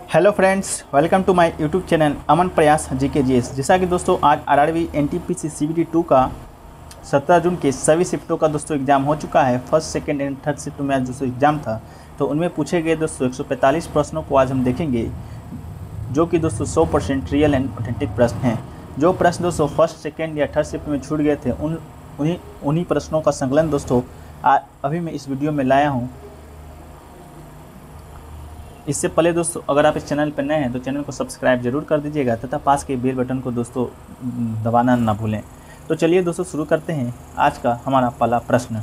Hello friends, welcome to my YouTube channel Aman Prayas GKGS। जैसा कि दोस्तों आज RRB NTPC CBT 2 का 17 जून के सभी शिफ्टों का दोस्तों एग्ज़ाम हो चुका है। First second and third shift में आज दोस्तों एग्ज़ाम था, तो उनमें पूछे गए दोस्तों 145 प्रश्नों को आज हम देखेंगे, जो कि दोस्तों 100% रियल एंड ऑथेंटिक प्रश्न हैं। जो प्रश्न दोस्तों फर्स्ट सेकेंड या थर्ड शिफ्ट में छूट गए थे उन्हीं प्रश्नों का संकलन दोस्तों अभी मैं इस वीडियो में लाया हूँ। इससे पहले दोस्तों अगर आप इस चैनल पर नए हैं तो चैनल को सब्सक्राइब जरूर कर दीजिएगा तथा पास के बेल बटन को दोस्तों दबाना ना भूलें। तो चलिए दोस्तों शुरू करते हैं आज का हमारा पहला प्रश्न।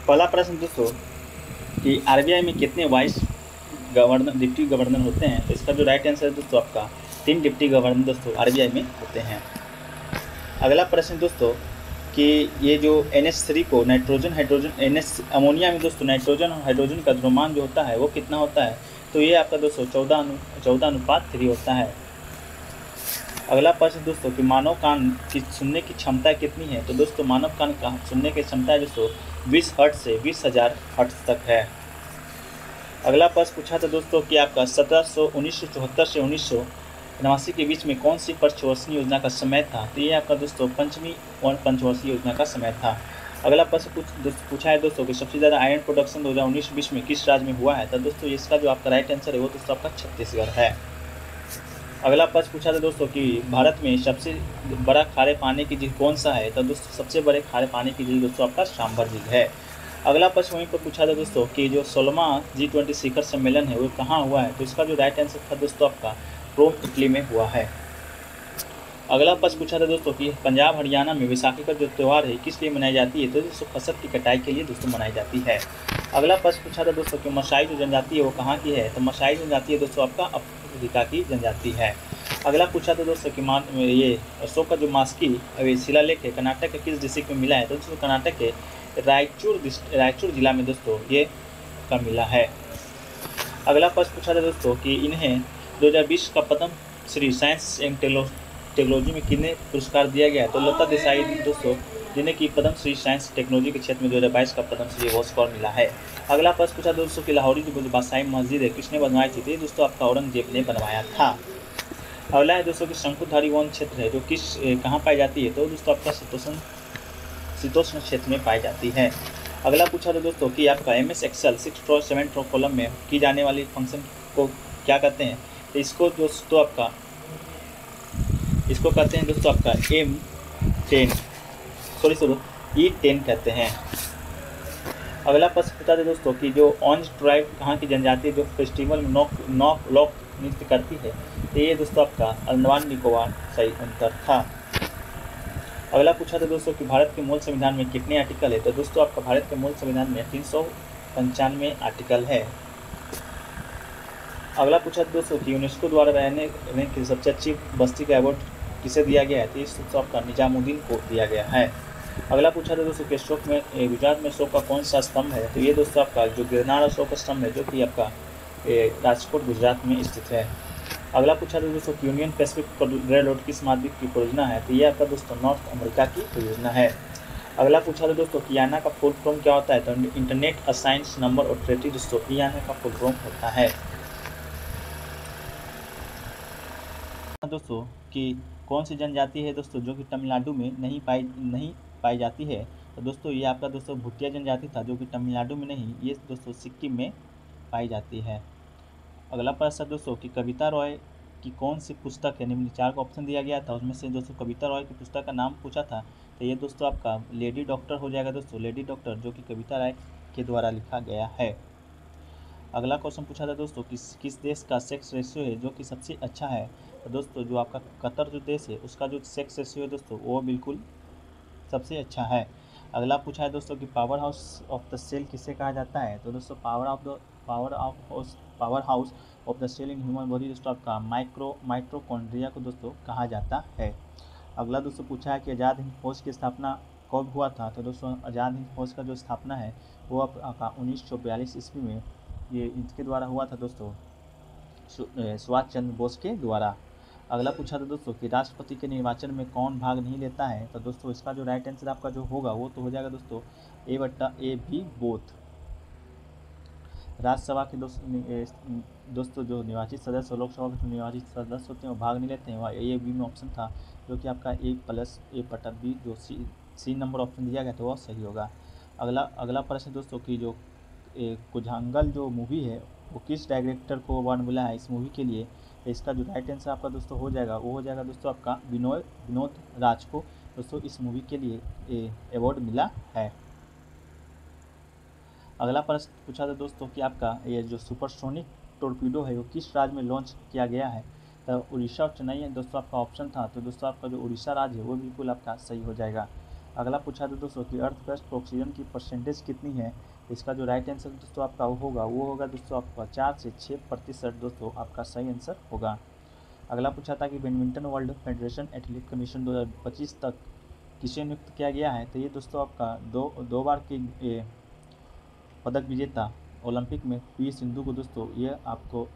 पहला प्रश्न दोस्तों कि RBI में कितने वाइस गवर्नर डिप्टी गवर्नर होते हैं। तो इसका जो राइट आंसर है दोस्तों आपका 3 डिप्टी गवर्नर दोस्तों RBI में होते हैं। अगला प्रश्न दोस्तों कि ये जो NH3 को नाइट्रोजन हाइड्रोजन अमोनिया में दोस्तों नाइट्रोजन और हाइड्रोजन का द्रव्यमान जो होता है वो कितना होता है। तो ये आपका दोस्तों 14:3 होता है। अगला प्रश्न दोस्तों कि मानव कान की सुनने की क्षमता कितनी है। तो दोस्तों मानव कान का सुनने की क्षमता दोस्तों 20 हर्ट्ज से 20,000 हर्ट्ज तक है। अगला प्रश्न पूछा था दोस्तों कि आपका 1974 से 1989 के बीच में कौन सी पंचवर्षीय योजना का समय था। तो ये आपका दोस्तों पंचमी और पंचवर्षीय योजना का समय था। अगला प्रश्न पूछा है दोस्तों कि सबसे ज़्यादा आयरन प्रोडक्शन 2019-20 में किस राज्य में हुआ है। तो दोस्तों इसका जो आपका राइट आंसर है वो दोस्तों आपका छत्तीसगढ़ है। अगला प्रश्न पूछा था दोस्तों कि भारत में सबसे बड़ा खारे पानी की झील कौन सा है। तो दोस्तों सबसे बड़े खारे पानी की झील दोस्तों आपका सांभर झील है। अगला प्रश्न वहीं पर पूछा था दोस्तों कि जो 16वां G20 शिखर सम्मेलन है वो कहाँ हुआ है। तो इसका जो राइट आंसर था दोस्तों आपका रोम इटली में हुआ है। अगला प्रश्न पूछा था दोस्तों कि पंजाब हरियाणा में बैसाखी का जो त्यौहार है किस लिए मनाई जाती है। तो दोस्तों फसल की कटाई के लिए दोस्तों मनाई जाती है। अगला प्रश्न पूछा था दोस्तों कि मसाई जो जनजाति है वो कहाँ की है। तो मसाई जनजाति है दोस्तों आपका अफ्रीका की जनजाति है। अगला पूछा था दोस्तों कि ये अशोक का जो मास्की शिलालेख है कर्नाटक के किस डिस्ट्रिक्ट में मिला है। तो दोस्तों कर्नाटक के रायचूर जिला में दोस्तों ये का मिला है। अगला प्रश्न पूछा था दोस्तों कि इन्हें 2020 का Padma Shri science and technology में कितने पुरस्कार दिया गया है। तो लता देसाई दोस्तों जिन्हें कि पद्म श्री साइंस टेक्नोलॉजी के क्षेत्र में 2022 का पद्म श्री पुरस्कार मिला है। अगला प्रश्न पूछा दोस्तों कि लाहौरी जो बादशाही मस्जिद है किसने बनवाई थी। तो दोस्तों आपका औरंगजेब ने बनवाया था। अगला है दोस्तों कि शंकुधारी वन क्षेत्र है जो कहाँ पाई जाती है। तो दोस्तों आपका शीतोष्ण क्षेत्र में पाई जाती है। अगला पूछा था दोस्तों कि आपका MS Excel 6-7 कॉलम में की जाने वाली फंक्शन को क्या कहते हैं। तो इसको दोस्तों इसको कहते हैं दोस्तों आपका E10 कहते हैं। अगला प्रश्न पूछा था दोस्तों कि जो ऑन्ज ट्राइब कहाँ की जनजाति है जो फेस्टिवल में नॉक लॉक नृत्य करती है। तो ये दोस्तों आपका अंडमान निकोबार सही उत्तर था। अगला पूछा था दोस्तों कि भारत के मूल संविधान में कितने आर्टिकल है। तो दोस्तों आपका भारत के मूल संविधान में 395 आर्टिकल है। अगला पूछा था दोस्तों कि यूनेस्को द्वारा रहने की सबसे अच्छी बस्ती का अवार्ड किसे दिया गया है। तो इस दोस्तों आपका निजामुद्दीन को दिया गया है। अगला पूछा था दोस्तों कि अशोक में गुजरात में अशोक का कौन सा स्तंभ है। तो ये दोस्तों आपका जो गिरनार अशोक स्तंभ है जो कि आपका राजकोट गुजरात में स्थित है। अगला पूछा था दोस्तों कि यूनियन पैसिफिक रेलरोड किस महाद्वीप की परियोजना है। तो ये आपका दोस्तों नॉर्थ अमेरिका की परियोजना है। अगला पूछा था दोस्तों कि IANA का फुल फॉर्म क्या होता है। तो इंटरनेट असाइंस नंबर ऑथोरिटी दोस्तों IANA का फुल फॉर्म होता है। दोस्तों कि कौन सी जनजाति है दोस्तों जो कि तमिलनाडु में नहीं पाई जाती है। तो दोस्तों ये आपका दोस्तों भूटिया जनजाति था जो कि तमिलनाडु में नहीं, ये दोस्तों सिक्किम में पाई जाती है। अगला प्रश्न दोस्तों कि कविता रॉय की कौन सी पुस्तक है। निम्न 4 का ऑप्शन दिया गया था, उसमें से दोस्तों कविता रॉय की पुस्तक का नाम पूछा था। तो ये दोस्तों आपका लेडी डॉक्टर हो जाएगा दोस्तों, लेडी डॉक्टर जो कि कविता राय के द्वारा लिखा गया है। अगला क्वेश्चन पूछा था दोस्तों किस देश का सेक्स रेशियो है जो कि सबसे अच्छा है। तो दोस्तों जो आपका कतर जो देश है उसका जो सेक्स रेशियो है दोस्तों वो बिल्कुल सबसे अच्छा है। अगला पूछा है दोस्तों कि power house of the cell किसे कहा जाता है। तो दोस्तों power house of the cell in human body दोस्तों आपका माइटोकॉन्ड्रिया को दोस्तों कहा जाता है। अगला दोस्तों पूछा है कि आज़ाद हिंद फौज की स्थापना कब हुआ था। तो दोस्तों आज़ाद हिंद फौज का जो स्थापना है वो आपका 1942 ईस्वी में ये इसके द्वारा हुआ था दोस्तों, सुभाष चंद्र बोस के द्वारा। अगला पूछा था दोस्तों कि राष्ट्रपति के निर्वाचन में कौन भाग नहीं लेता है। तो दोस्तों इसका जो राइट आंसर आपका जो होगा वो तो हो जाएगा दोस्तों A/A भी बोथ। राज्यसभा के दोस्तों जो निर्वाचित सदस्य, लोकसभा के निर्वाचित सदस्य होते हैं वो भाग नहीं लेते हैं। वह A/B में ऑप्शन था जो कि आपका A+A/B जो सी नंबर ऑप्शन दिया गया था वह सही होगा। अगला प्रश्न दोस्तों की जो कुझांगल जो मूवी है वो किस डायरेक्टर को अवार्ड मिला है इस मूवी के लिए। इसका जो राइट आंसर आपका दोस्तों हो जाएगा वो हो जाएगा दोस्तों आपका विनोद राज को दोस्तों इस मूवी के लिए अवार्ड मिला है। अगला प्रश्न पूछा था दोस्तों कि आपका ये जो सुपरसोनिक टोरपीडो है वो किस राज्य में लॉन्च किया गया है। तो उड़ीसा और चेन्नई दोस्तों आपका ऑप्शन था, तो दोस्तों आपका जो उड़ीसा राज्य है वो बिल्कुल आपका सही हो जाएगा। अगला पूछा था दोस्तों कि अर्थव्यवस्था ऑक्सीजन की परसेंटेज कितनी है। इसका जो राइट आंसर दोस्तों आपका वो होगा दोस्तों आपका 4 से 6% दोस्तों आपका सही आंसर होगा। अगला पूछा था कि badminton world federation athletic commission 2025 तक किसे नियुक्त किया गया है। तो ये दोस्तों आपका दो बार की पदक विजेता ओलंपिक में पी सिंधु को दोस्तों ये आपको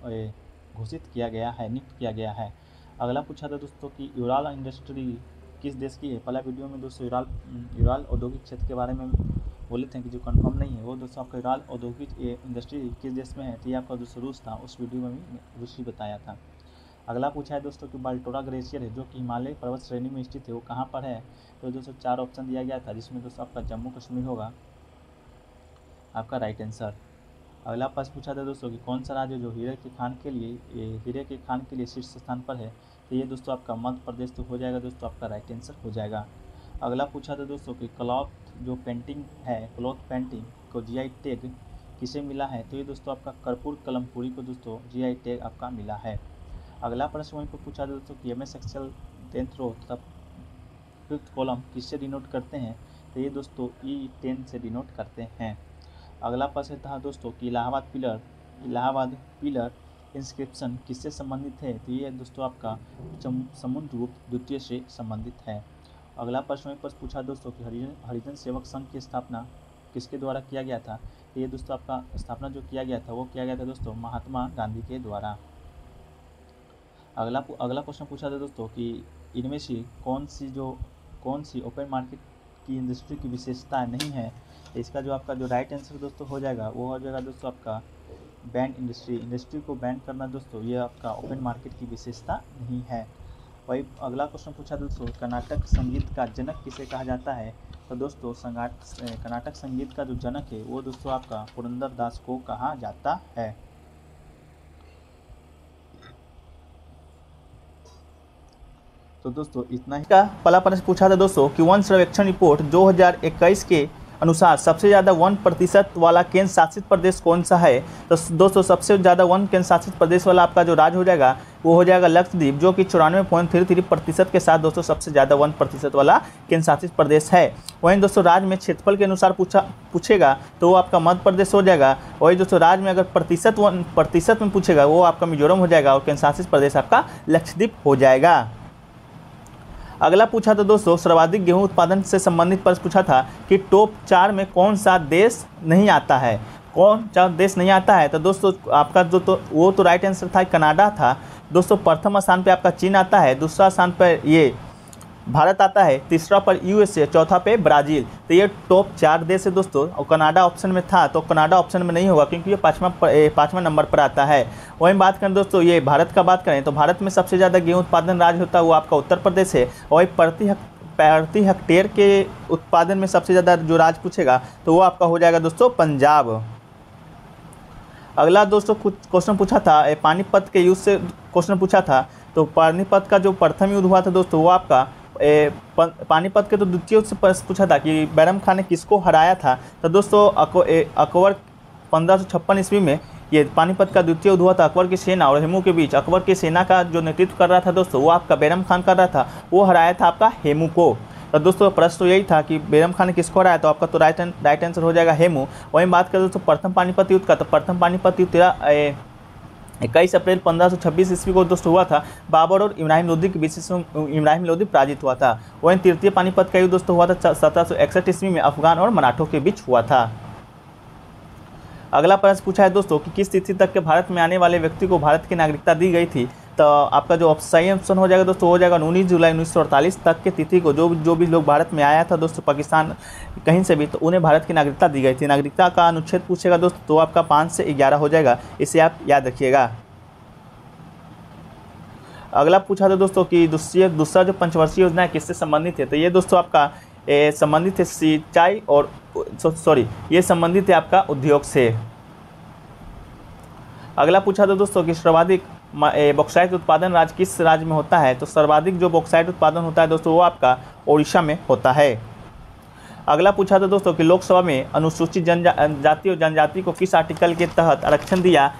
घोषित किया गया है, नियुक्त किया गया है। अगला पूछा था दोस्तों कि यूराल इंडस्ट्री किस देश की है। पहला वीडियो में दोस्तों यूराल औद्योगिक क्षेत्र के बारे में बोले थे कि जो कंफर्म नहीं है वो दोस्तों आपका यूराल औद्योगिक इंडस्ट्री किस देश में है। तो ये आपका दोस्तों रूस था, उस वीडियो में भी रूस ही बताया था। अगला पूछा है दोस्तों कि बाल्टोरा ग्लेशियर है जो कि हिमालय पर्वत श्रेणी में स्थित है वो कहाँ पर है। तो दोस्तों 4 ऑप्शन दिया गया था जिसमें दोस्तों आपका जम्मू कश्मीर होगा आपका राइट आंसर। अगला प्रश्न पूछा था दोस्तों कि कौन सा राज्य जो हीरे के खान के लिए शीर्ष स्थान पर है। तो ये दोस्तों आपका मध्य प्रदेश तो हो जाएगा दोस्तों आपका राइट आंसर हो जाएगा। अगला पूछा था दोस्तों कि क्लॉथ जो पेंटिंग है, क्लॉथ पेंटिंग को GI टैग किसे मिला है। तो ये दोस्तों आपका कर्पूर कलमपुरी को दोस्तों GI टैग आपका मिला है। अगला प्रश्न वहीं पर पूछा था दोस्तों कि MS एक्सेल 10th रो तथा 5th कॉलम किससे डिनोट करते हैं। तो ये दोस्तों E10 से डिनोट करते हैं। अगला प्रश्न था दोस्तों कि इलाहाबाद पिलर इंस्क्रिप्शन किससे संबंधित है। तो ये दोस्तों आपका समुद्रगुप्त द्वितीय से संबंधित है। अगला प्रश्न में पूछा दोस्तों कि हरिजन सेवक संघ की स्थापना किसके द्वारा किया गया था। तो ये दोस्तों आपका स्थापना जो किया गया था वो किया गया था दोस्तों महात्मा गांधी के द्वारा। अगला प्रश्न पूछा था दोस्तों कि इनमें से कौन सी ओपन मार्केट की इंडस्ट्री की विशेषता नहीं है। इसका जो आपका जो राइट आंसर दोस्तों हो जाएगा वो हो जाएगा दोस्तों आपका बैंड इंडस्ट्री को बैन करना दोस्तों ये आपका ओपन मार्केट की विशेषता नहीं है। वही अगला क्वेश्चन पूछा दोस्तों कर्नाटक संगीत का जनक किसे कहा जाता है। तो दोस्तों कर्नाटक संगीत का जो जनक है वो दोस्तों आपका पुरंदर दास को कहा जाता है। तो दोस्तों इतना ही का पहला प्रश्न पूछा था दोस्तों कि वन सर्वेक्षण रिपोर्ट 2021 के अनुसार सबसे ज़्यादा 1% वाला केंद्र शासित प्रदेश कौन सा है। तो दोस्तों सबसे ज़्यादा केंद्र शासित प्रदेश वाला आपका जो राज्य हो जाएगा वो हो जाएगा लक्षद्वीप जो कि 94.33% के साथ दोस्तों सबसे ज़्यादा 1% वाला केंद्र शासित प्रदेश है। वहीं दोस्तों राज्य में क्षेत्रफल के अनुसार पूछेगा तो वो आपका मध्य प्रदेश हो जाएगा। वही दोस्तों राज्य में अगर प्रतिशत में पूछेगा वो आपका मिजोरम हो जाएगा और केंद्र शासित प्रदेश आपका लक्षद्वीप हो जाएगा। अगला पूछा था दोस्तों सर्वाधिक गेहूं उत्पादन से संबंधित प्रश्न पूछा था कि टॉप 4 में कौन सा देश नहीं आता है। कौन सा देश नहीं आता है। तो दोस्तों आपका वो तो राइट आंसर था कनाडा था। दोस्तों प्रथम स्थान पे आपका चीन आता है, दूसरा स्थान पर ये भारत आता है, तीसरा पर USA, चौथा पे ब्राज़ील। तो ये टॉप 4 देश है दोस्तों और कनाडा ऑप्शन में था तो कनाडा ऑप्शन में नहीं होगा क्योंकि ये पाँचवा नंबर पर आता है। वहीं बात करें दोस्तों ये भारत का बात करें तो भारत में सबसे ज़्यादा गेहूं उत्पादन राज्य होता है वो आपका उत्तर प्रदेश है। और प्रति हेक्टेयर के उत्पादन में सबसे ज़्यादा जो राज्य पूछेगा तो वो आपका हो जाएगा दोस्तों पंजाब। अगला दोस्तों कुछ क्वेश्चन पूछा था पानीपत के युद्ध से क्वेश्चन पूछा था। तो पानीपत का जो प्रथम युद्ध हुआ था दोस्तों वो आपका पानीपत के तो द्वितीय युद्ध से पूछा था कि बैरम खान ने किसको हराया था। तो दोस्तों अकबर 1556 ईस्वी में ये पानीपत का द्वितीय युद्ध हुआ था अकबर की सेना और हेमू के बीच। अकबर की सेना का जो नेतृत्व कर रहा था दोस्तों वो आपका बैरम खान कर रहा था, वो हराया था आपका हेमू को। तो दोस्तों प्रश्न तो यही था कि बैरम खान ने किसको हराया तो आपका तो राइट आंसर हो जाएगा हेमू। वहीं बात करें दोस्तों प्रथम पानीपत युद्ध का तो प्रथम पानीपत युद्ध 21 अप्रैल 1526 ईस्वी को दोस्तों हुआ था। बाबर और इब्राहिम लोदी के बीच इब्राहिम लोदी पराजित हुआ था। वहीं तृतीय पानीपत का युद्ध दोस्तों हुआ था 1761 ईस्वी में अफगान और मराठों के बीच हुआ था। अगला प्रश्न पूछा है दोस्तों कि किस तिथि तक के भारत में आने वाले व्यक्ति को भारत की नागरिकता दी गई थी। तो आपका जो सही ऑप्शन हो जाएगा दोस्तों हो जाएगा 19 जुलाई 1948 तक के तिथि को जो भी लोग भारत में आया था दोस्तों पाकिस्तान कहीं से भी, तो उन्हें भारत की नागरिकता दी गई थी। नागरिकता का अनुच्छेद पूछेगा दोस्तों तो आपका 5 से 11 हो जाएगा, इसे आप याद रखिएगा। अगला पूछा था दोस्तों कि दूसरा जो पंचवर्षीय योजना है किससे संबंधित है, तो ये दोस्तों आपका संबंधित है सिंचाई और ये संबंधित है आपका उद्योग से। अगला पूछा था दोस्तों कि सर्वाधिक बॉक्साइट उत्पादन राज्य किस राज्य में होता है, तो सर्वाधिक जो बॉक्साइट उत्पादन होता है दोस्तों वो आपका ओडिशा में होता है। अगला पूछा था दोस्तों कि लोकसभा में अनुसूचित जाति और जनजाति को किस आर्टिकल के तहत आरक्षण दिया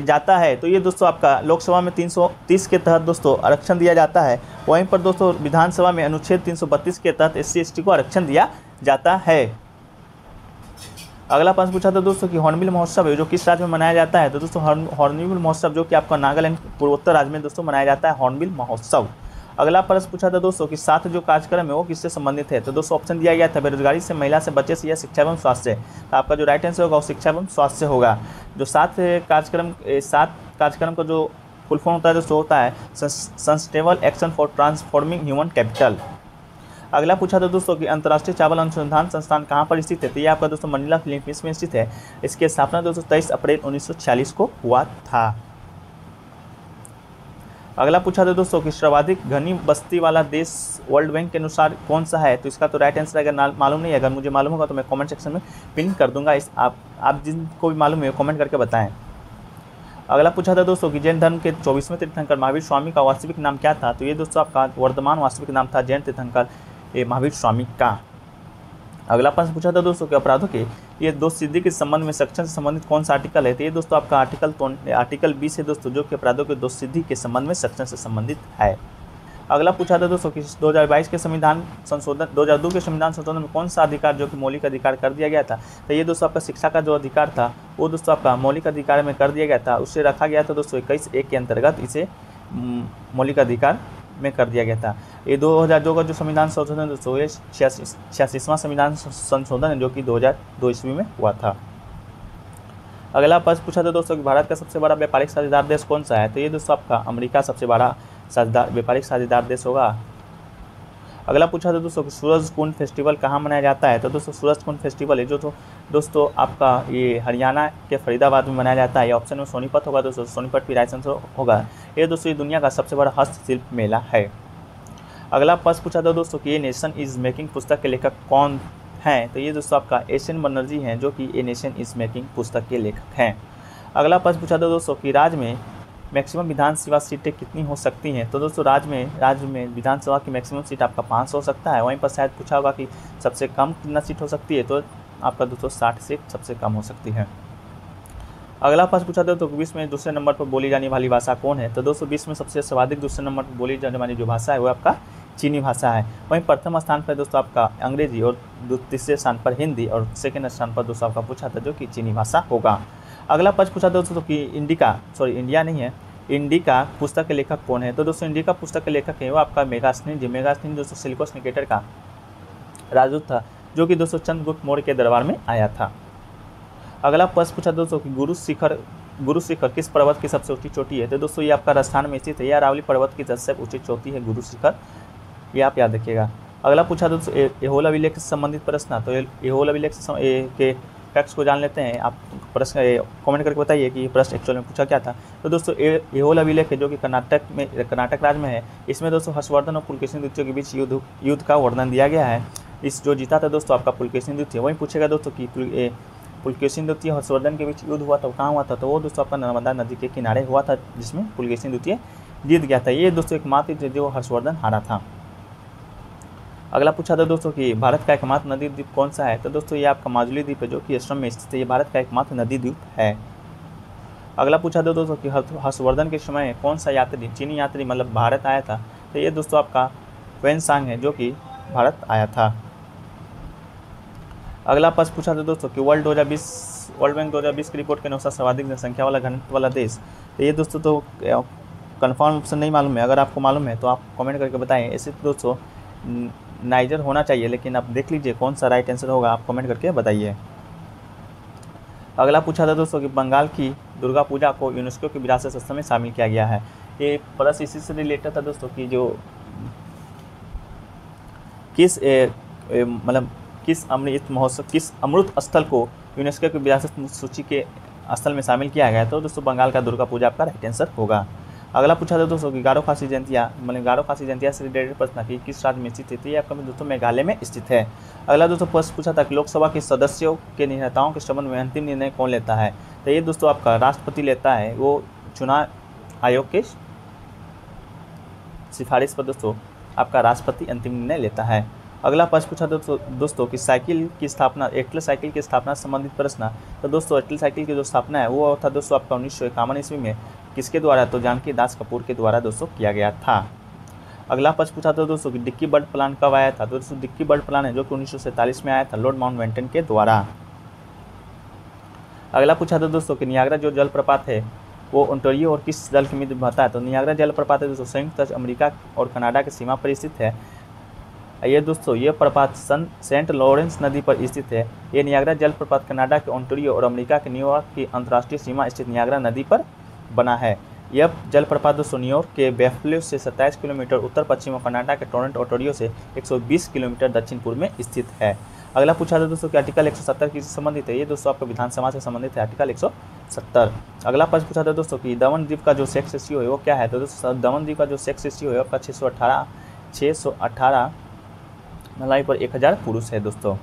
जाता है, तो ये दोस्तों आपका लोकसभा में 330 के तहत दोस्तों आरक्षण दिया जाता है। वहीं पर दोस्तों विधानसभा में अनुच्छेद 332 के तहत SC/ST को आरक्षण दिया जाता है। अगला प्रश्न पूछा था दोस्तों कि हॉर्नबिल महोत्सव है जो किस राज्य में मनाया जाता है, तो दोस्तों हॉर्नबिल महोत्सव जो कि आपका नागालैंड पूर्वोत्तर राज्य में दोस्तों मनाया जाता है हॉर्नबिल महोत्सव। अगला प्रश्न पूछा था दोस्तों कि 7 जो कार्यक्रम है वो किससे संबंधित है, तो दोस्तों ऑप्शन दिया गया था बेरोजगारी से, महिला से, बच्चे से या शिक्षा एवं स्वास्थ्य से। तो आपका जो राइट आंसर होगा वो शिक्षा एवं स्वास्थ्य से होगा। जो 7 कार्यक्रम का जो फुल फॉर्म होता है दोस्तों होता है sustainable action for transforming human capital. अगला पूछा था दोस्तों कि अंतर्राष्ट्रीय चावल अनुसंधान संस्थान कहाँ पर स्थित है, तो ये आपका दोस्तों मनीला फिलीपींस में स्थित है। इसकी स्थापना दोस्तों 23 अप्रैल 1946 को हुआ था। अगला पूछा था दोस्तों कि सर्वाधिक घनी बस्ती वाला देश वर्ल्ड बैंक के अनुसार कौन सा है, तो इसका तो राइट आंसर अगर मालूम नहीं है, अगर मुझे मालूम होगा तो मैं कमेंट सेक्शन में पिन कर दूंगा। आप जिनको भी मालूम है कमेंट करके बताएं। अगला पूछा था दोस्तों कि जैन धर्म के 24वें तीर्थंकर महावीर स्वामी का वास्तविक नाम क्या था, तो ये दोस्तों आपका वर्तमान वास्तविक नाम था जैन तीर्थंकर महावीर स्वामी का। अगला प्रश्न पूछा था दोस्तों कि अपराधों के ये दोष सिद्धि के संबंध में सेक्शन से संबंधित कौन सा आर्टिकल है, तो ये दोस्तों आपका आर्टिकल 20 है दोस्तों जो कि अपराधों के दोष सिद्धि के संबंध में सेक्शन से संबंधित है। अगला पूछा था दोस्तों कि 2022 के संविधान संशोधन 2002 के संविधान संशोधन में कौन सा अधिकार जो कि मौलिक अधिकार कर दिया गया था, तो ये दोस्तों आपका शिक्षा का जो अधिकार था वो दोस्तों आपका मौलिक अधिकार में कर दिया गया था। उससे रखा गया था दोस्तों 21(1) के अंतर्गत इसे मौलिक अधिकार में कर दिया गया था। ये 2002 का जो संविधान संशोधन दोस्तों ये 86वां संविधान संशोधन है जो कि 2002 ईस्वी में हुआ था। अगला प्रश्न पूछा था दोस्तों कि भारत का सबसे बड़ा व्यापारिक साझेदार देश कौन सा है, तो ये दोस्तों आपका अमेरिका सबसे बड़ा व्यापारिक साझेदार देश होगा। अगला पूछा था दोस्तों कि सूरज कुंड फेस्टिवल कहाँ मनाया जाता है, तो दोस्तों सूरज कुंड फेस्टिवल है जो तो दोस्तों आपका ये हरियाणा के फरीदाबाद में मनाया जाता है। ऑप्शन में सोनीपत होगा दोस्तों, सोनीपत भी राइट आंसर होगा। ये दोस्तों ये दुनिया का सबसे बड़ा हस्तशिल्प मेला है। अगला प्रश्न पूछा था दोस्तों कि ए नेशन इज़ मेकिंग पुस्तक के लेखक कौन हैं, तो ये दोस्तों आपका एस.एन. बनर्जी हैं जो कि ए नेशन इज़ मेकिंग पुस्तक के लेखक हैं। अगला प्रश्न पूछा था दोस्तों कि राज्य में मैक्सिमम विधानसभा सीटें कितनी हो सकती हैं, तो दोस्तों राज्य में विधानसभा की मैक्सिमम सीट आपका 500 हो सकता है। वहीं पर शायद पूछा होगा कि सबसे कम कितना सीट हो सकती है, तो आपका दोस्तों 60 सीट सबसे कम हो सकती है। अगला प्रश्न पूछा था तो विश्व में दूसरे नंबर पर बोली जाने वाली भाषा कौन है, तो दोस्तों विश्व में सबसे सर्वाधिक दूसरे नंबर पर बोली जाने वाली जो भाषा है वो आपका चीनी भाषा है। वहीं प्रथम स्थान पर दोस्तों आपका अंग्रेजी और तीसरे स्थान पर हिंदी और सेकेंड स्थान पर दोस्तों आपका पूछा था जो कि चीनी भाषा होगा। अगला प्रश्न पूछा दोस्तों कि इंडिका पुस्तक के लेखक कौन है, तो दोस्तों इंडिका पुस्तक के लेखक है वो आपका मेगास्थनीज दोस्तों सिलिकोस निकेटर का राजदूत था जो कि दोस्तों चंद्रगुप्त मौर्य के दरबार में आया था। अगला प्रश्न पूछा दोस्तों कि गुरु शिखर किस पर्वत की सबसे ऊंची चोटी है, तो दोस्तों ये आपका राजस्थान में स्थित है। यह अरावली पर्वत की सबसे ऊंची चोटी है गुरु शिखर, ये आप याद रखिएगा। अगला पूछा दोस्तों एहोल अभिलेख से संबंधित प्रश्न, तो एहोल अभिलेख के फैक्ट्स को जान लेते हैं। आप प्रश्न कमेंट करके बताइए कि प्रश्न एक्चुअल में पूछा क्या था। तो दोस्तों एहोल अभिलेख है जो कि कर्नाटक राज्य में है। इसमें दोस्तों हर्षवर्धन और पुलकेशिन द्वितीय के बीच युद्ध का वर्णन दिया गया है। इस जो जीता था दोस्तों आपका पुलकेशिन द्वितीय। वहीं पूछेगा दोस्तों कि पुलकेशिन द्वितीय हर्षवर्धन के बीच युद्ध हुआ था, कहाँ हुआ था, तो वो दोस्तों आपका नर्मदा नदी के किनारे हुआ था जिसमें पुलकेशिन द्वितीय जीत गया था। ये दोस्तों एकमात्र थे जो हर्षवर्धन हारा था। अगला पूछा था दोस्तों कि भारत का एकमात्र नदी द्वीप कौन सा है, तो दोस्तों ये आपका माजुली द्वीप है जो कि असम में स्थित है। ये भारत का एकमात्र नदी द्वीप है। अगला पूछा था दोस्तों कि हर्षवर्धन के समय कौन सा यात्री चीनी यात्री मतलब भारत आया था, तो ये दोस्तों आपका वेनसांग है जो कि भारत आया था। अगला प्रश्न पूछा था दोस्तों कि वर्ल्ड बैंक 2020 की रिपोर्ट के अनुसार सर्वाधिक जनसंख्या वाला घनत्व वाला देश, तो ये दोस्तों तो कन्फर्म ऑप्शन नहीं मालूम है। अगर आपको मालूम है तो आप कमेंट करके बताएं। ऐसे तो दोस्तों नाइजर होना चाहिए, लेकिन आप देख लीजिए कौन सा राइट आंसर होगा, आप कमेंट करके बताइए। अगला पूछा था दोस्तों कि बंगाल की दुर्गा पूजा को यूनेस्को की विरासत स्थल में शामिल किया गया है। ये प्रश्न इसी से रिलेटेड था दोस्तों कि जो किस मतलब किस अमृत महोत्सव, किस अमृत स्थल को यूनेस्को की विरासत सूची के स्थल में शामिल किया गया। तो दोस्तों बंगाल का दुर्गा पूजा आपका राइट आंसर होगा। अगला पूछा था दोस्तों कि गारो खासी जयंतिया, मतलब गारो खासी जयंतिया से रिलेटेड प्रश्न कि किस राज्य में स्थित है। तो ये आपका दोस्तों मेघालय में स्थित है। अगला दोस्तों प्रश्न पूछा था कि लोकसभा के सदस्यों के नेताओं के संबंध में अंतिम निर्णय कौन लेता है। तो ये दोस्तों आपका राष्ट्रपति लेता है, वो चुनाव आयोग के सिफारिश पर दोस्तों आपका राष्ट्रपति अंतिम निर्णय लेता है। अगला प्रश्न पूछा दोस्तों कि साइकिल की स्थापना, एयरटेल साइकिल की स्थापना से संबंधित प्रश्न। तो दोस्तों एयरटेल साइकिल की जो स्थापना है वो था दोस्तों आपका 1951 ईस्वी में। किसके द्वारा? तो जानकी दास कपूर के द्वारा दोस्तों किया गया था। अगला प्रश्न पूछा था दोस्तों कि डिक्की बर्ड प्लान कब आया था। तो दोस्तों डिक्की बर्ड प्लान है जो कि 1947 में आया था लॉर्ड माउंटबेटन के द्वारा। अगला पूछा था दोस्तों कि नियाग्रा जो जलप्रपात है वो ओंटारियो और किस जल के मध्य बहता है। तो नियाग्रा जलप्रपात है दोस्तों संयुक्त राज्य अमेरिका और कनाडा की सीमा पर स्थित है। ये दोस्तों ये प्रपात सेंट लॉरेंस नदी पर स्थित है। ये नियाग्रा जलप्रपात कनाडा के ओंटारियो और अमेरिका के न्यूयॉर्क की अंतर्राष्ट्रीय सीमा स्थित नियाग्रा नदी पर बना है। यह जलप्रपात दोस्तों न्यूयॉर्क के बैफलो से 27 किलोमीटर उत्तर पश्चिम और कनाडा के टोरंटो ओंटारियो से 120 किलोमीटर दक्षिण पूर्व में स्थित है। अगला पूछा था दोस्तों कि आर्टिकल 170 किससे संबंधित है। ये दोस्तों आपका विधानसभा से संबंधित है, आर्टिकल 170। अगला प्रश्न पूछा था दोस्तों कि दमन द्वीप का जो सेक्स रेशियो है वो क्या है। तो दोस्तों दमन द्वीप का जो सेक्स रेशियो है आपका 618 मलाई पर 1000 पुरुष है दोस्तों।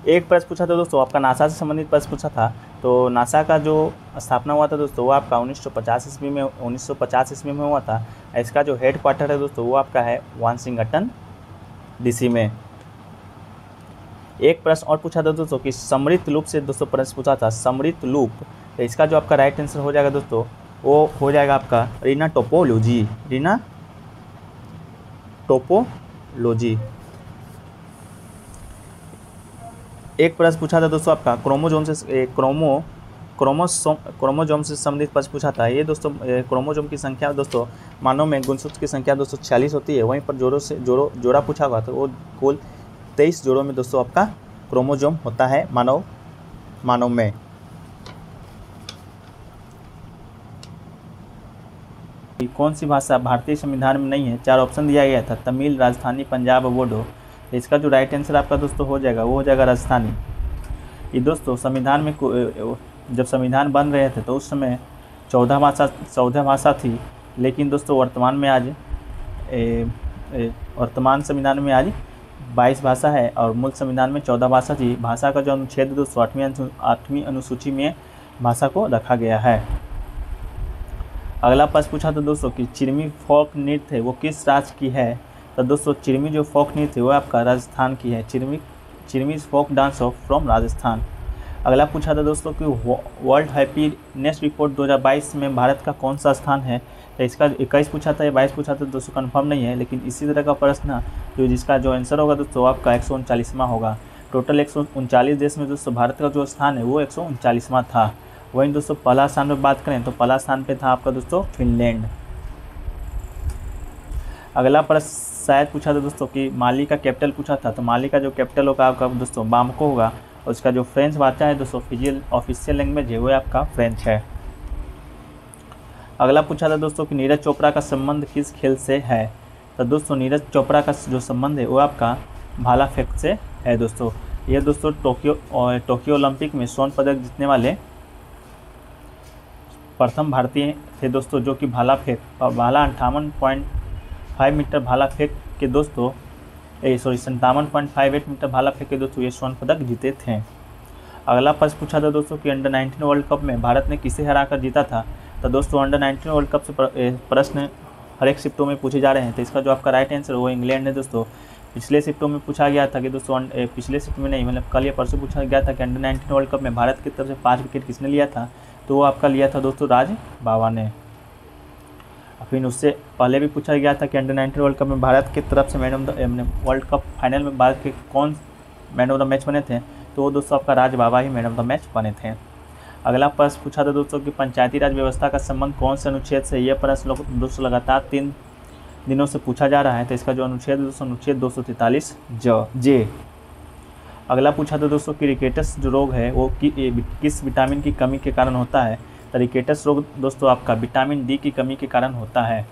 एक प्रश्न पूछा था दोस्तों आपका नासा से संबंधित प्रश्न पूछा था। तो नासा का जो स्थापना हुआ था दोस्तों वो आपका 1950 ईस्वी में हुआ था। इसका जो हेड क्वार्टर है दोस्तों वो आपका है वाशिंगटन डीसी में। एक प्रश्न और पूछा था दोस्तों कि समृद्ध लूप से दोस्तों प्रश्न पूछा था, समृद्ध लूप। तो इसका जो आपका राइट आंसर हो जाएगा दोस्तों वो हो जाएगा आपका रीना टोपोलॉजी, रीना टोपोलॉजी। एक प्रश्न पूछा था दोस्तों आपका क्रोमोजोम से क्रोमोजोम से संबंधित प्रश्न पूछा था। ये दोस्तों क्रोमोजोम की संख्या दोस्तों मानव में गुणसूत्र की संख्या दोस्तों 46 होती है। वहीं पर जोड़ा पूछा हुआ तो वो कुल 23 जोड़ों में दोस्तों आपका क्रोमोजोम होता है मानव में। कौन सी भाषा भारतीय संविधान में नहीं है। 4 ऑप्शन दिया गया था, तमिल, राजस्थानी, पंजाब और बोडो। इसका जो राइट आंसर आपका दोस्तों हो जाएगा वो हो जाएगा राजस्थानी। ये दोस्तों संविधान में जब संविधान बन रहे थे तो उस समय 14 भाषा थी, लेकिन दोस्तों वर्तमान संविधान में आज 22 भाषा है और मूल संविधान में 14 भाषा थी। भाषा का जो अनुच्छेद दोस्तों 8वीं अनुसूची में भाषा को रखा गया है। अगला प्रश्न पूछा था दोस्तों कि चिरमी फोक नृत्य है वो किस राज्य की है। तो दोस्तों चिरमी जो फोक नृत्य है वो आपका राजस्थान की है। Chirmi folk dance of from Rajasthan. अगला पूछा था दोस्तों कि वर्ल्ड हैप्पीनेस रिपोर्ट 2022 में भारत का कौन सा स्थान है। तो इसका 21 पूछा था या 22 पूछा था दोस्तों कंफर्म नहीं है, लेकिन इसी तरह का प्रश्न जिसका जो आंसर होगा दोस्तों आपका 139वां होगा। टोटल 139 देश में दोस्तों भारत का जो स्थान है वो 139वां था। वहीं दोस्तों पहला स्थान पर बात करें तो पहला स्थान पे था आपका दोस्तों फिनलैंड। अगला प्रश्न शायद पूछा था दोस्तों कि माली का कैपिटल पूछा था। तो माली का जो कैपिटल होगा आपका दोस्तों बामको होगा और उसका जो फ्रेंच भाषा है दोस्तों ऑफिशियल लैंग्वेज है वो आपका फ्रेंच है। अगला पूछा था दोस्तों कि नीरज चोपड़ा का संबंध किस खेल से है। तो दोस्तों नीरज चोपड़ा का जो संबंध है वो आपका भाला फेंक से है दोस्तों। ये दोस्तों टोक्यो ओलंपिक में स्वर्ण पदक जीतने वाले प्रथम भारतीय थे दोस्तों, जो कि भाला 58.5 मीटर भाला फेंक के दोस्तों 57.58 मीटर भाला फेंक के दोस्तों ये स्वर्ण पदक जीते थे। अगला प्रश्न पूछा था दोस्तों कि अंडर 19 वर्ल्ड कप में भारत ने किसे हराकर जीता था। तो दोस्तों अंडर 19 वर्ल्ड कप से प्रश्न हर एक शिफ्टों में पूछे जा रहे हैं। तो इसका जो आपका राइट आंसर वो इंग्लैंड है दोस्तों। पिछले शिफ्टों में पूछा गया था कि दोस्तों पिछले शिफ्ट में नहीं मतलब कल या परसों पूछा गया था कि अंडर 19 वर्ल्ड कप में भारत की तरफ से 5 विकेट किसने लिया था। तो वो आपका लिया था दोस्तों राज बावा ने। फिर उससे पहले भी पूछा गया था कि अंडर 19 वर्ल्ड कप में भारत की तरफ से वर्ल्ड कप फाइनल में भारत के कौन मैन ऑफ द मैच बने थे। तो वो दोस्तों आपका राज बाबा ही मैन ऑफ द मैच बने थे। अगला प्रश्न पूछा था दोस्तों कि पंचायती राज व्यवस्था का संबंध कौन से अनुच्छेद से। यह प्रश्न दोस्तों लगातार 3 दिनों से पूछा जा रहा है। तो इसका जो अनुच्छेद दोस्तों अनुच्छेद 243 जे। अगला पूछा था दोस्तों कि रिकेटस जो रोग है वो किस विटामिन की कमी के कारण होता है। तो रिकेटस रोग दोस्तों आपका विटामिन डी की कमी के कारण होता है।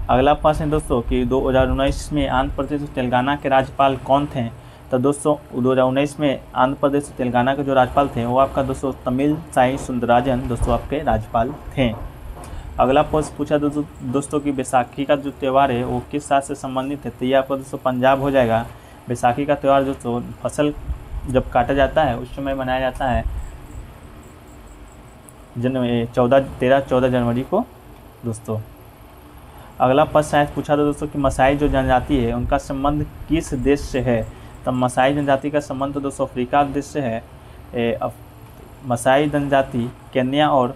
अगला प्रश्न है दोस्तों कि 2019 में आंध्र प्रदेश और तेलंगाना के राज्यपाल कौन थे। तो दोस्तों 2019 में आंध्र प्रदेश और तेलंगाना के जो राज्यपाल थे वो आपका दोस्तों तमिल साई सुंदरराजन दोस्तों आपके राज्यपाल थे। अगला प्रश्न पूछा दोस्तों कि बैसाखी का जो त्यौहार है वो किस साल से संबंधित है। तो ये आपका दोस्तों पंजाब हो जाएगा। बैसाखी का त्यौहार दोस्तों फसल जब काटा जाता है उस समय मनाया जाता है 13-14 जनवरी को दोस्तों। अगला प्रश्न शायद पूछा था दोस्तों कि मसाई जो जनजाति है उनका संबंध किस देश से है। तब मसाई जनजाति का संबंध तो दोस्तों अफ्रीका देश से है। मसाई जनजाति केन्या और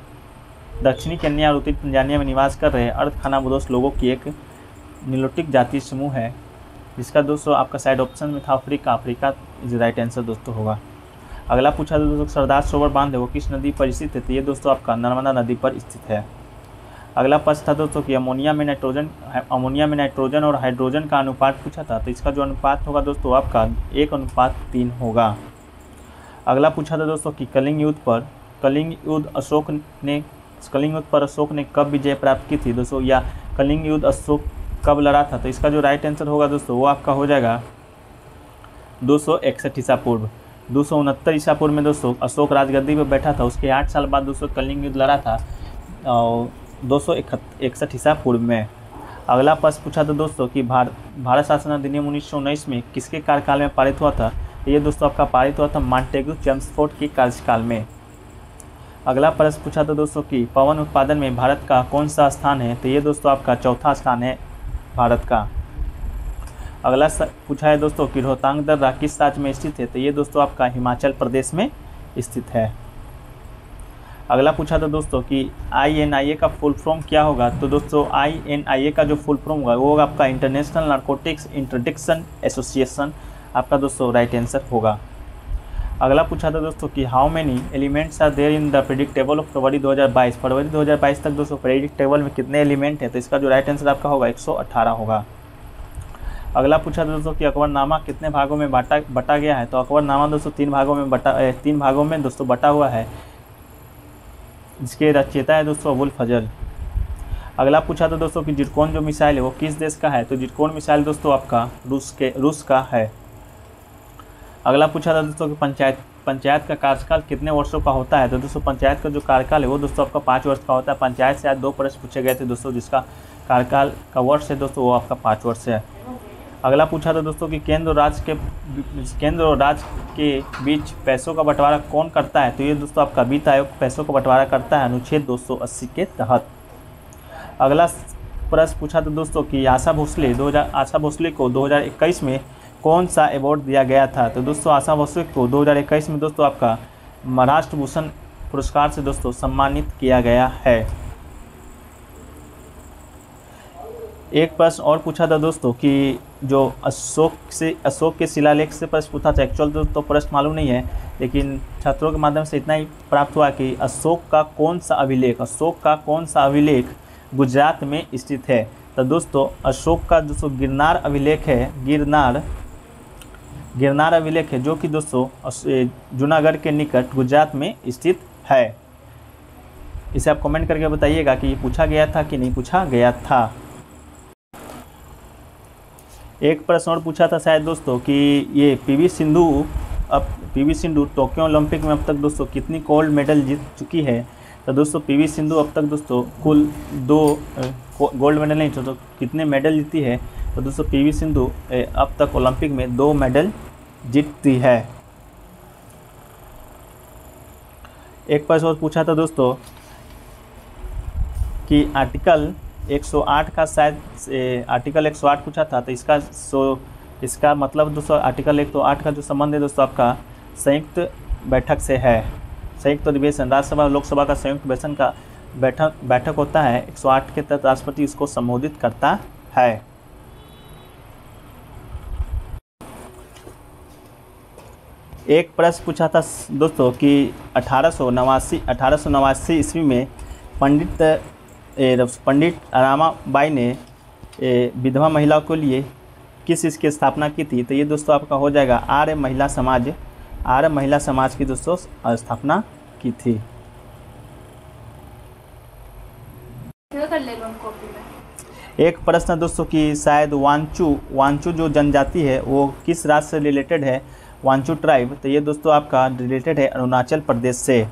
दक्षिणी केन्या और उत्तरी तंजानिया में निवास कर रहे अर्ध खानाबदोश लोगों की एक निलोटिक जाति समूह है, जिसका दोस्तों आपका साइड ऑप्शन में था अफ्रीका इज राइट आंसर दोस्तों होगा। अगला पूछा था दोस्तों सरदार सरोवर बांध है वो किस नदी पर स्थित है। तो ये दोस्तों आपका नर्मदा नदी पर स्थित है। अगला प्रश्न था दोस्तों कि अमोनिया में नाइट्रोजन और हाइड्रोजन का अनुपात पूछा था। तो इसका जो अनुपात होगा दोस्तों आपका 1:3 होगा। अगला पूछा था दोस्तों कि कलिंग युद्ध पर अशोक ने कब विजय प्राप्त की थी दोस्तों, या कलिंग युद्ध अशोक कब लड़ा था। तो इसका जो राइट आंसर होगा दोस्तों वो आपका हो जाएगा 261 ईसा पूर्व। 269 ईसा पूर्व में दोस्तों अशोक राजगद्दी पर बैठा था। उसके 8 साल बाद दोस्तों कलिंग युद्ध लड़ा था 261 ईसा पूर्व में। अगला प्रश्न पूछा था दोस्तों कि भारत शासन अधिनियम 1919 में किसके कार्यकाल में पारित हुआ था। ये दोस्तों आपका पारित हुआ था मांटेग्यू चेम्सफोर्ड के कार्यकाल में। अगला प्रश्न पूछा था दोस्तों कि पवन उत्पादन में भारत का कौन सा स्थान है। तो ये दोस्तों आपका चौथा स्थान है भारत का। अगला पूछा है दोस्तों कि रोहतांग दर्रा किस राज्य में स्थित है। तो ये दोस्तों आपका हिमाचल प्रदेश में स्थित है। अगला पूछा था दोस्तों कि INIA का फुल फॉर्म क्या होगा। तो दोस्तों INIA का जो फुल फॉर्म होगा वो होगा आपका इंटरनेशनल नारकोटिक्स इंटरडिक्शन एसोसिएशन, आपका दोस्तों राइट आंसर होगा। अगला पूछा था दोस्तों कि how many elements are there in the periodic table of February 2022। फरवरी 2022 तक दोस्तों प्रेडिक्ट टेबल में कितने एलिमेंट है। तो इसका जो राइट आंसर आपका होगा 118 होगा। अगला पूछा था दोस्तों कि अकबरनामा कितने भागों में बटा गया है। तो अकबरनामा दोस्तों 3 भागों में दोस्तों बटा हुआ है, जिसके रचयिता है दोस्तों अबुल फजल। अगला पूछा था दोस्तों कि जिरकोन जो मिसाइल है वो किस देश का है। तो जिरकोन मिसाइल दोस्तों आपका रूस का है। अगला पूछा था दोस्तों कि पंचायत का कार्यकाल कितने वर्षों का होता है। तो दोस्तों पंचायत का जो कार्यकाल है वो दोस्तों आपका 5 वर्ष का होता है। पंचायत से आज 2 प्रश्न पूछे गए थे दोस्तों, जिसका कार्यकाल का वर्ष है दोस्तों वो आपका 5 वर्ष है। अगला पूछा था दोस्तों कि केंद्र और राज्य के बीच पैसों का बंटवारा कौन करता है। तो ये दोस्तों आपका वित्त आयोग पैसों का बंटवारा करता है अनुच्छेद 280 के तहत। अगला प्रश्न पूछा था दोस्तों कि आशा भोसले को 2021 में कौन सा अवार्ड दिया गया था। तो दोस्तों आशा भोसले को 2021 में दोस्तों आपका महाराष्ट्र भूषण पुरस्कार से दोस्तों सम्मानित किया गया है। एक प्रश्न और पूछा था दोस्तों कि जो अशोक के शिलालेख से प्रश्न पूछा था। एक्चुअल तो प्रश्न मालूम नहीं है, लेकिन छात्रों के माध्यम से इतना ही प्राप्त हुआ कि अशोक का कौन सा अभिलेख गुजरात में स्थित है। तो दोस्तों अशोक का दोस्तों गिरनार अभिलेख है, जो कि दोस्तों जूनागढ़ के निकट गुजरात में स्थित है। इसे आप कमेंट करके बताइएगा कि ये पूछा गया था कि नहीं पूछा गया था। एक प्रश्न और पूछा था शायद दोस्तों कि ये पीवी सिंधु टोक्यो ओलंपिक में अब तक दोस्तों कितनी गोल्ड मेडल जीत चुकी है। तो दोस्तों पीवी सिंधु अब तक दोस्तों कुल 2 गोल्ड मेडल नहीं तो कितने मेडल जीती है। तो दोस्तों पीवी सिंधु अब तक ओलंपिक में 2 मेडल जीतती है। एक प्रश्न और पूछा था दोस्तों कि आर्टिकल 108 का शायद आर्टिकल 108 पूछा था। तो इसका मतलब दोस्तों आर्टिकल 108 का जो संबंध है दोस्तों आपका संयुक्त बैठक से है। संयुक्त अधिवेशन राज्यसभा और लोकसभा का संयुक्त अधिवेशन का बैठक होता है। 108 के तहत राष्ट्रपति इसको संबोधित करता है। एक प्रश्न पूछा था दोस्तों कि 1889 ईस्वी में पंडित रामाबाई ने विधवा महिलाओं के लिए किस इसकी स्थापना की थी? तो ये दोस्तों आपका हो जाएगा आर्य महिला समाज। आर्य महिला समाज की दोस्तों स्थापना की थी। कर ले लो कॉपी में। एक प्रश्न दोस्तों कि शायद वांचू जो जनजाति है वो किस राज्य से रिलेटेड है? वांचू ट्राइब, तो ये दोस्तों आपका रिलेटेड है अरुणाचल प्रदेश से।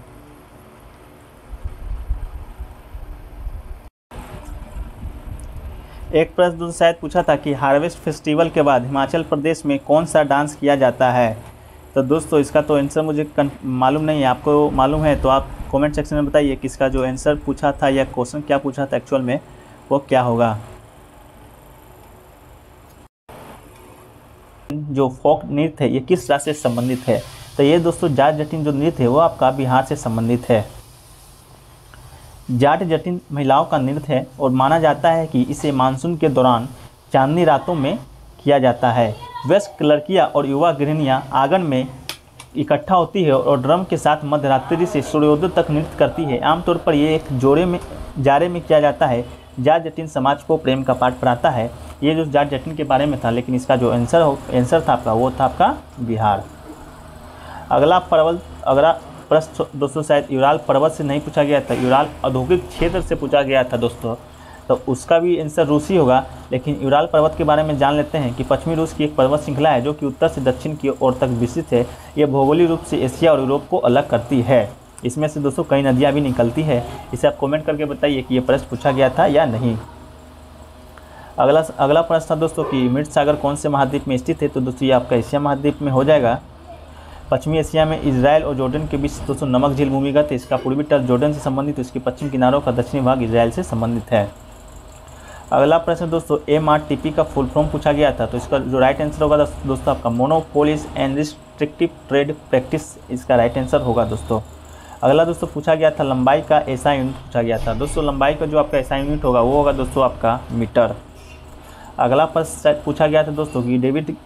एक प्रश्न दोस्तों शायद पूछा था कि हार्वेस्ट फेस्टिवल के बाद हिमाचल प्रदेश में कौन सा डांस किया जाता है? तो दोस्तों इसका तो आंसर मुझे मालूम नहीं है, आपको मालूम है तो आप कमेंट सेक्शन में बताइए कि इसका जो आंसर पूछा था या क्वेश्चन क्या पूछा था एक्चुअल में वो क्या होगा। जो फोक नृत्य है ये किस राज्य से संबंधित है? तो ये दोस्तों जाट जटिन जो नृत्य है वो आपका बिहार से संबंधित है। जाट जटिन महिलाओं का नृत्य है और माना जाता है कि इसे मानसून के दौरान चांदनी रातों में किया जाता है। वयस्क लड़कियां और युवा गृहिणियां आंगन में इकट्ठा होती है और ड्रम के साथ मध्यरात्रि से सूर्योदय तक नृत्य करती है। आमतौर पर ये एक जाड़े में किया जाता है। जाट जटिन समाज को प्रेम का पाठ पढ़ाता है। ये जो जाट जटिन के बारे में था, लेकिन इसका जो आंसर था आपका वो था आपका बिहार। अगला प्रश्न दोस्तों शायद यूराल पर्वत से नहीं पूछा गया था, यूराल औद्योगिक क्षेत्र से पूछा गया था दोस्तों, तो उसका भी आंसर रूसी होगा। लेकिन यूराल पर्वत के बारे में जान लेते हैं कि पश्चिमी रूस की एक पर्वत श्रृंखला है जो कि उत्तर से दक्षिण की ओर तक विस्तृत है। ये भौगोलिक रूप से एशिया और यूरोप को अलग करती है। इसमें से दोस्तों कई नदियाँ भी निकलती है। इसे आप कमेंट करके बताइए कि ये प्रश्न पूछा गया था या नहीं। अगला प्रश्न था दोस्तों कि मृत सागर कौन से महाद्वीप में स्थित है? तो दोस्तों ये आपका एशिया महाद्वीप में हो जाएगा। पश्चिमी एशिया में इजराइल और जॉर्डन के बीच दोस्तों नमक झील भूमिगत है। इसका पूर्वी तट जॉर्डन से संबंधित, इसके पश्चिम किनारों का दक्षिणी भाग इजराइल से संबंधित है। अगला प्रश्न दोस्तों MRTP का फुल फॉर्म पूछा गया था, तो इसका जो राइट आंसर होगा दोस्तों आपका monopolies and restrictive trade practice, इसका राइट आंसर होगा दोस्तों। अगला दोस्तों पूछा गया था लंबाई का ऐसा यूनिट पूछा गया था। दोस्तों लंबाई का जो आपका ऐसा यूनिट होगा वो होगा दोस्तों आपका मीटर। अगला प्रश्न पूछा गया था दोस्तों कि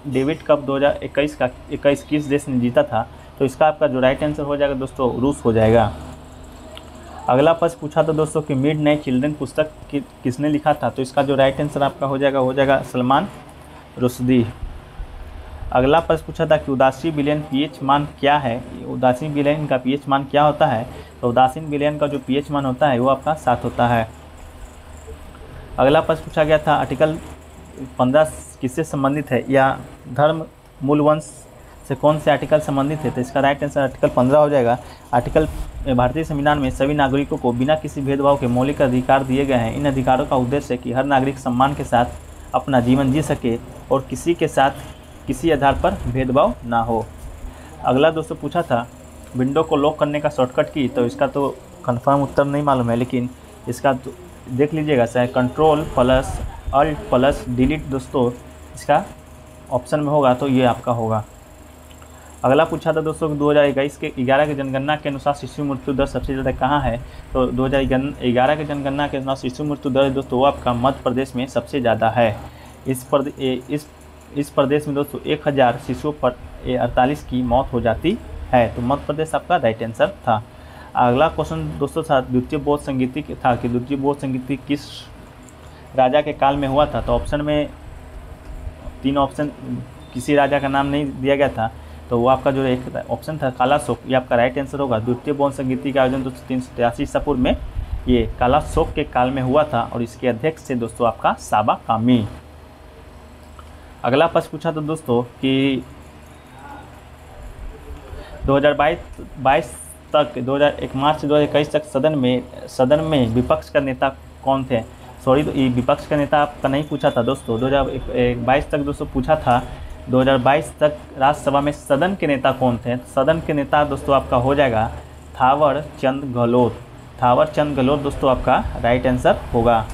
डेविड कप 2021 किस देश ने जीता था? तो इसका आपका जो राइट आंसर हो जाएगा दोस्तों रूस हो जाएगा। अगला प्रश्न पूछा था दोस्तों कि मिड नाइट चिल्ड्रन पुस्तक किसने लिखा था? तो इसका जो राइट आंसर आपका हो जाएगा सलमान रुश्दी। अगला प्रश्न पूछा था कि उदासीन विलयन पीएच मान क्या है? उदासीन विलयन का पीएच मान क्या होता है? तो उदासीन विलयन का जो पीएच मान होता है वो आपका 7 होता है। अगला प्रश्न पूछा गया था आर्टिकल 15 किससे संबंधित है, या धर्म मूल वंश से कौन से आर्टिकल संबंधित है? तो इसका राइट आंसर आर्टिकल 15 हो जाएगा। आर्टिकल भारतीय संविधान में सभी नागरिकों को बिना किसी भेदभाव के मौलिक अधिकार दिए गए हैं। इन अधिकारों का उद्देश्य है कि हर नागरिक सम्मान के साथ अपना जीवन जी सके और किसी के साथ किसी आधार पर भेदभाव ना हो। अगला दोस्तों पूछा था विंडो को लॉक करने का शॉर्टकट की, तो इसका तो कंफर्म उत्तर नहीं मालूम है, लेकिन इसका तो देख लीजिएगा, चाहे control plus alt plus delete दोस्तों इसका ऑप्शन में होगा तो ये आपका होगा। अगला पूछा था दोस्तों कि 2021 के 11 के जनगणना के अनुसार शिशु मृत्यु दर सबसे ज़्यादा कहाँ है? तो 2011 के जनगणना के अनुसार शिशु मृत्यु दर दोस्तों वो आपका मध्य प्रदेश में सबसे ज़्यादा है। इस प्रदेश में दोस्तों 1000 शिशुओं पर 48 की मौत हो जाती है। तो मध्य प्रदेश आपका राइट आंसर था। अगला क्वेश्चन दोस्तों था द्वितीय बौद्ध संगीति था कि द्वितीय बौद्ध संगीति किस राजा के काल में हुआ था? तो ऑप्शन में 3 ऑप्शन, किसी राजा का नाम नहीं दिया गया था, तो वो आपका जो एक ऑप्शन था कालाशोक, ये आपका राइट आंसर होगा। द्वितीय बौद्ध संगीति का आयोजन दोस्तों 383 ईसा पूर्व में ये कालाशोक के काल में हुआ था और इसके अध्यक्ष थे दोस्तों आपका साबा कामी। अगला प्रश्न पूछा था दोस्तों कि 2022 तक 2001 मार्च 2021 तक सदन में विपक्ष का नेता कौन थे? सॉरी, तो ये विपक्ष का नेता आपका नहीं पूछा था दोस्तों। 2022 तक दोस्तों पूछा था 2022 तक राज्यसभा में सदन के नेता कौन थे? सदन के नेता दोस्तों आपका हो जाएगा थावर चंद गहलोत। थावर चंद गहलोत दोस्तों आपका राइट आंसर होगा।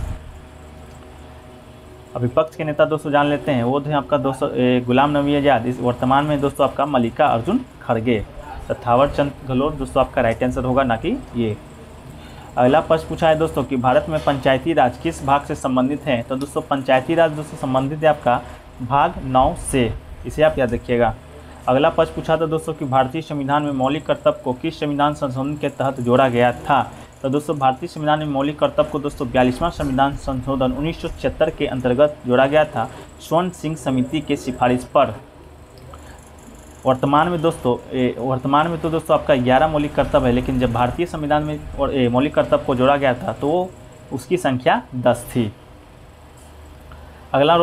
अब विपक्ष के नेता दोस्तों जान लेते हैं, वो थे आपका दोस्तों गुलाम नबी आज़ाद। इस वर्तमान में दोस्तों आपका मल्लिका अर्जुन खड़गे। तो थावर चंद गहलोत दोस्तों आपका राइट आंसर होगा, ना कि ये। अगला प्रश्न पूछा है दोस्तों कि भारत में पंचायती राज किस भाग से संबंधित है? तो दोस्तों पंचायती राज दोस्तों संबंधित है आपका भाग 9 से, इसे आप याद रखिएगा। अगला प्रश्न पूछा था दोस्तों कि भारतीय संविधान में मौलिक कर्तव्य को किस संविधान संशोधन के तहत जोड़ा गया था? तो दोस्तों भारतीय संविधान में मौलिक कर्तव्य को दोस्तों 42वां संविधान संशोधन 1976 के अंतर्गत जोड़ा गया था स्वर्ण सिंह समिति के सिफारिश पर। वर्तमान में तो दोस्तों आपका 11 मौलिक कर्तव्य है, लेकिन जब भारतीय संविधान में मौलिक कर्तव्य को जोड़ा गया था तो उसकी संख्या 10 थी। अगला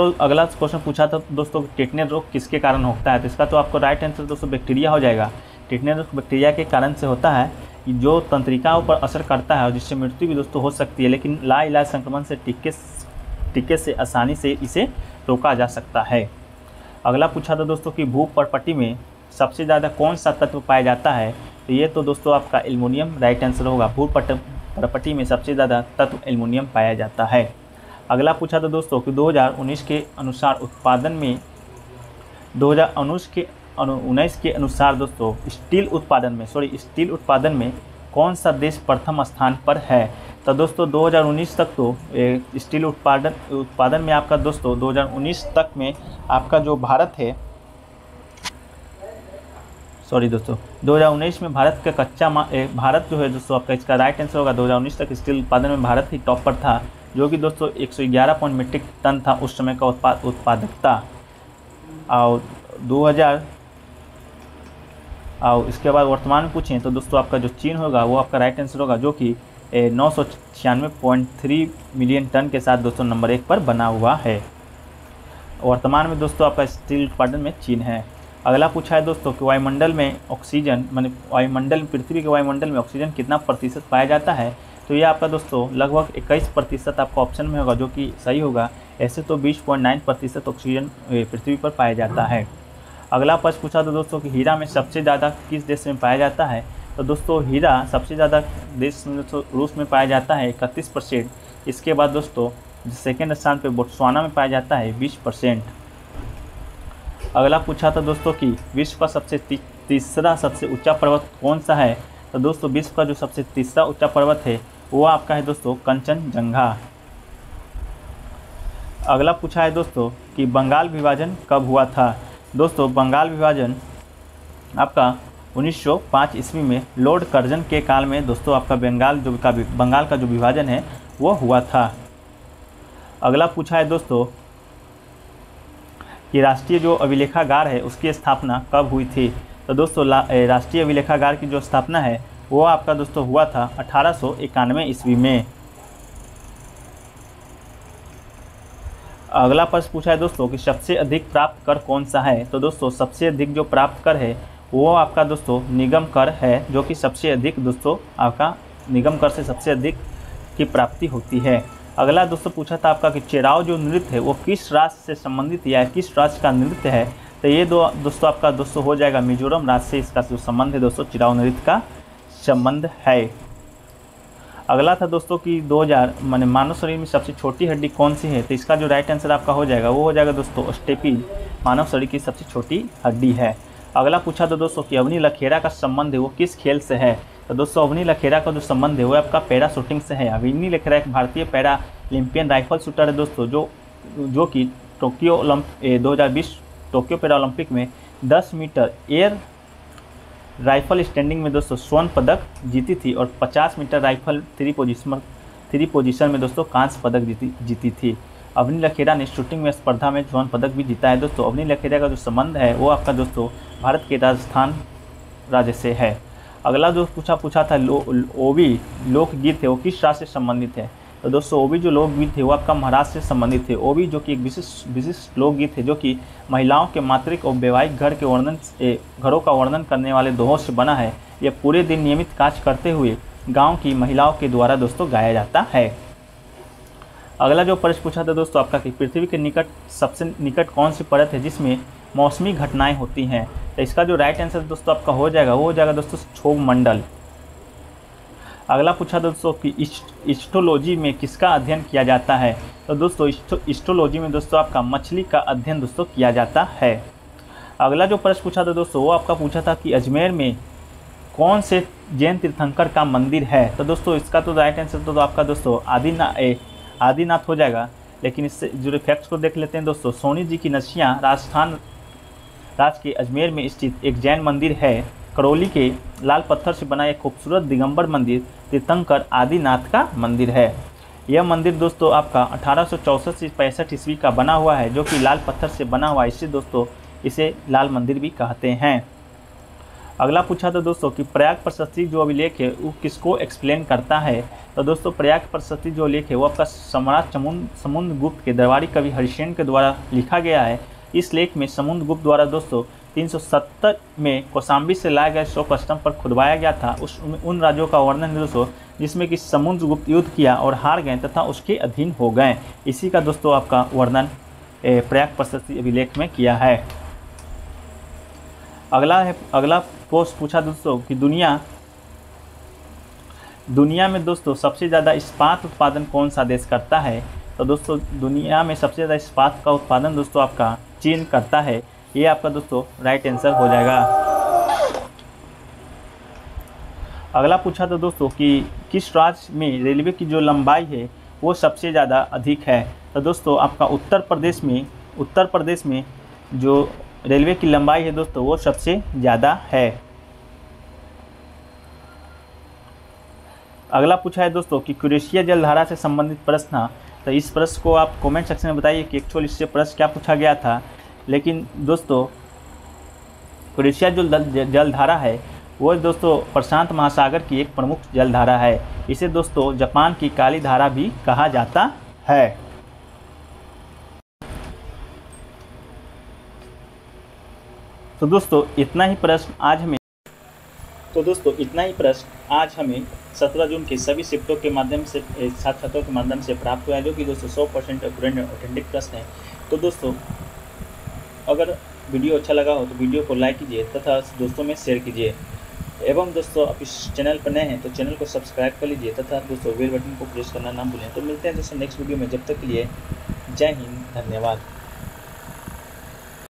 क्वेश्चन पूछा था दोस्तों टेटनस रोग किसके कारण होता है, तो इसका तो आपको राइट आंसर दोस्तों बैक्टीरिया हो जाएगा। टेटनस रोग बैक्टीरिया के कारण से होता है जो तंत्रिकाओं पर असर करता है और जिससे मृत्यु भी दोस्तों हो सकती है, लेकिन लाइलाज संक्रमण से टीके से आसानी से इसे रोका जा सकता है। अगला पूछा था दोस्तों कि भूपर्पटी में सबसे ज़्यादा कौन सा तत्व पाया जाता है, तो ये तो दोस्तों आपका एल्युमिनियम राइट आंसर होगा। भूपर्पटी में सबसे ज़्यादा तत्व एल्युमिनियम पाया जाता है। अगला पूछा था दोस्तों कि 2019 के अनुसार उत्पादन में 2019 के अनुसार दोस्तों स्टील उत्पादन में कौन सा देश प्रथम स्थान पर है। तो दोस्तों 2019 तक तो स्टील उत्पादन में आपका दोस्तों 2019 तक में आपका जो भारत है, 2019 में भारत का भारत जो है दोस्तों आपका इसका राइट आंसर होगा 2019 तक स्टील उत्पादन में भारत ही टॉप पर था, जो कि दोस्तों 111 मीट्रिक टन था उस समय का उत्पादकता। और इसके बाद वर्तमान में पूछें तो दोस्तों आपका जो चीन होगा वो आपका राइट आंसर होगा, जो कि 996.3 मिलियन टन के साथ दोस्तों नंबर 1 पर बना हुआ है। वर्तमान में दोस्तों आपका स्टील उत्पादन में चीन है। अगला पूछा है दोस्तों कि वायुमंडल में ऑक्सीजन पृथ्वी के वायुमंडल में ऑक्सीजन कितना प्रतिशत पाया जाता है, तो ये आपका दोस्तों लगभग 21% आपका ऑप्शन में होगा, जो कि सही होगा। ऐसे तो 20.9% ऑक्सीजन पृथ्वी पर पाया जाता है। अगला प्रश्न पूछा था दोस्तों कि हीरा में सबसे ज़्यादा किस देश में पाया जाता है, तो दोस्तों हीरा सबसे ज़्यादा देश में दोस्तों रूस में पाया जाता है 31%। इसके बाद दोस्तों सेकेंड स्थान पे बोत्सवाना में पाया जाता है 20%। अगला पूछा था दोस्तों कि विश्व का तीसरा सबसे ऊंचा पर्वत कौन सा है, तो दोस्तों विश्व का जो सबसे तीसरा ऊंचा पर्वत है वो आपका है दोस्तों कंचनजंगा। अगला पूछा है दोस्तों कि बंगाल विभाजन कब हुआ था, दोस्तों बंगाल विभाजन आपका 1905 ईस्वी में लॉर्ड कर्जन के काल में दोस्तों आपका बंगाल का जो विभाजन है वो हुआ था। अगला पूछा है दोस्तों कि राष्ट्रीय जो अभिलेखागार है उसकी स्थापना कब हुई थी, तो दोस्तों राष्ट्रीय अभिलेखागार की जो स्थापना है वो आपका दोस्तों हुआ था 1891 ईस्वी में। अगला प्रश्न पूछा है दोस्तों कि सबसे अधिक प्राप्त कर कौन सा है, तो दोस्तों सबसे अधिक जो प्राप्त कर है वो आपका दोस्तों निगम कर है, जो कि सबसे अधिक दोस्तों आपका निगम कर से सबसे अधिक की प्राप्ति होती है। अगला दोस्तों पूछा था आपका कि चेराव जो नृत्य है वो किस राज्य से संबंधित या किस राज्य का नृत्य है, तो ये दोस्तों आपका दोस्तों हो जाएगा मिजोरम राज्य से इसका जो संबंध है दोस्तों चेराव नृत्य का संबंध है। अगला था दोस्तों कि 2000 मानव शरीर में सबसे छोटी हड्डी कौन सी है, तो इसका जो राइट आंसर आपका हो जाएगा वो हो जाएगा दोस्तों स्टेपी मानव शरीर की सबसे छोटी हड्डी है। अगला पूछा था दोस्तों कि अवनी लखेरा का संबंध है वो किस खेल से है, तो दोस्तों अवनी लखेरा का जो संबंध है वो आपका पैरा शूटिंग से है। अवनी लखेरा एक भारतीय पैरा ओलंपियन राइफल शूटर है दोस्तों, जो कि 2020 टोक्यो पैरा ओलंपिक में 10 मीटर एयर राइफल स्टैंडिंग में दोस्तों स्वर्ण पदक जीती थी और 50 मीटर राइफल थ्री पोजीशन में दोस्तों कांस्य पदक जीती थी। अवनी लखेरा ने शूटिंग में स्पर्धा में स्वर्ण पदक भी जीता है दोस्तों। अवनी लखेरा का जो संबंध है वो आपका दोस्तों भारत के राजस्थान राज्य से है। अगला जो पूछा था ओवी लोकगीत है वो किस राज्य से संबंधित है, तो दोस्तों ओवी जो लोकगीत है वो आपका महाराष्ट्र से संबंधित है। ओवी जो कि एक विशिष्ट लोकगीत है जो कि महिलाओं के मातृक और वैवाहिक घरों का वर्णन करने वाले दोहों से बना है। यह पूरे दिन नियमित कार्य करते हुए गांव की महिलाओं के द्वारा दोस्तों गाया जाता है। अगला जो प्रश्न पूछा था दोस्तों आपका कि पृथ्वी के सबसे निकट कौन सी परत है जिसमें मौसमी घटनाएं होती हैं, तो इसका जो राइट आंसर दोस्तों आपका हो जाएगा वो हो जाएगा दोस्तों क्षोभ मंडल। अगला पूछा दोस्तों कि एस्ट्रोलॉजी में किसका अध्ययन किया जाता है, तो दोस्तों एस्ट्रोलॉजी में दोस्तों आपका मछली का अध्ययन दोस्तों किया जाता है। अगला जो प्रश्न पूछा था दोस्तों वो आपका पूछा था कि अजमेर में कौन से जैन तीर्थंकर का मंदिर है, तो दोस्तों इसका तो राइट आंसर तो आपका दोस्तों आदिनाथ हो जाएगा। लेकिन इससे जुड़े फैक्ट्स को देख लेते हैं दोस्तों। सोनी जी की नसियाँ राजस्थान राज्य के अजमेर में स्थित एक जैन मंदिर है। करौली के लाल पत्थर से बना एक खूबसूरत दिगंबर मंदिर तीर्थंकर आदिनाथ का मंदिर है। यह मंदिर दोस्तों आपका 1864 से 65 ईस्वी का बना हुआ है, जो कि लाल पत्थर से बना हुआ है, इससे दोस्तों इसे लाल मंदिर भी कहते हैं। अगला पूछा था दोस्तों कि प्रयाग प्रशस्ति जो अभिलेख है वो किसको एक्सप्लेन करता है। तो दोस्तों प्रयाग प्रशस्ति जो लेख है वो आपका सम्राट समुद्रगुप्त के दरबारी कवि हरिसेन के द्वारा लिखा गया है। इस लेख में समुद्रगुप्त द्वारा दोस्तों 370 में कौशाम्बी से लाए गए अशोक स्तंभ पर खुदवाया गया था। उन राज्यों का वर्णन है दोस्तों जिसमें कि समुद्रगुप्त युद्ध किया और हार गए तथा उसके अधीन हो गए। इसी का दोस्तों आपका वर्णन प्रयाग प्रशस्ति अभिलेख में किया है। अगला पोस्ट पूछा दोस्तों कि दुनिया में दोस्तों सबसे ज़्यादा इस्पात उत्पादन कौन सा देश करता है। तो दोस्तों दुनिया में सबसे ज़्यादा इस्पात का उत्पादन दोस्तों आपका चीन करता है। ये आपका दोस्तों राइट आंसर हो जाएगा। अगला पूछा तो दोस्तों कि किस राज्य में रेलवे की जो लंबाई है वो सबसे ज़्यादा अधिक है। तो दोस्तों आपका उत्तर प्रदेश में जो रेलवे की लंबाई है दोस्तों वो सबसे ज़्यादा है। अगला पूछा है दोस्तों कि क्रोएशिया जलधारा से संबंधित प्रश्न था। तो इस प्रश्न को आप कमेंट सेक्शन में बताइए कि एक्चुअली इससे प्रश्न क्या पूछा गया था। लेकिन दोस्तों क्रोएशिया जो जलधारा है वो दोस्तों प्रशांत महासागर की एक प्रमुख जलधारा है। इसे दोस्तों जापान की काली धारा भी कहा जाता है। तो दोस्तों इतना ही प्रश्न आज हमें 17 जून के सभी शिफ्टों के माध्यम से छात्रों के माध्यम से प्राप्त हुआ है, जो कि दोस्तों 100% एक्यूरेट ऑथेंटिक प्रश्न है। तो दोस्तों अगर वीडियो अच्छा लगा हो तो वीडियो को लाइक कीजिए तथा दोस्तों में शेयर कीजिए। एवं दोस्तों आप इस चैनल पर नए हैं तो चैनल को सब्सक्राइब कर लीजिए तथा दोस्तों बेल बटन को प्रेस करना ना भूलें। तो मिलते हैं दोस्तों नेक्स्ट वीडियो में। जब तक के लिए जय हिंद, धन्यवाद।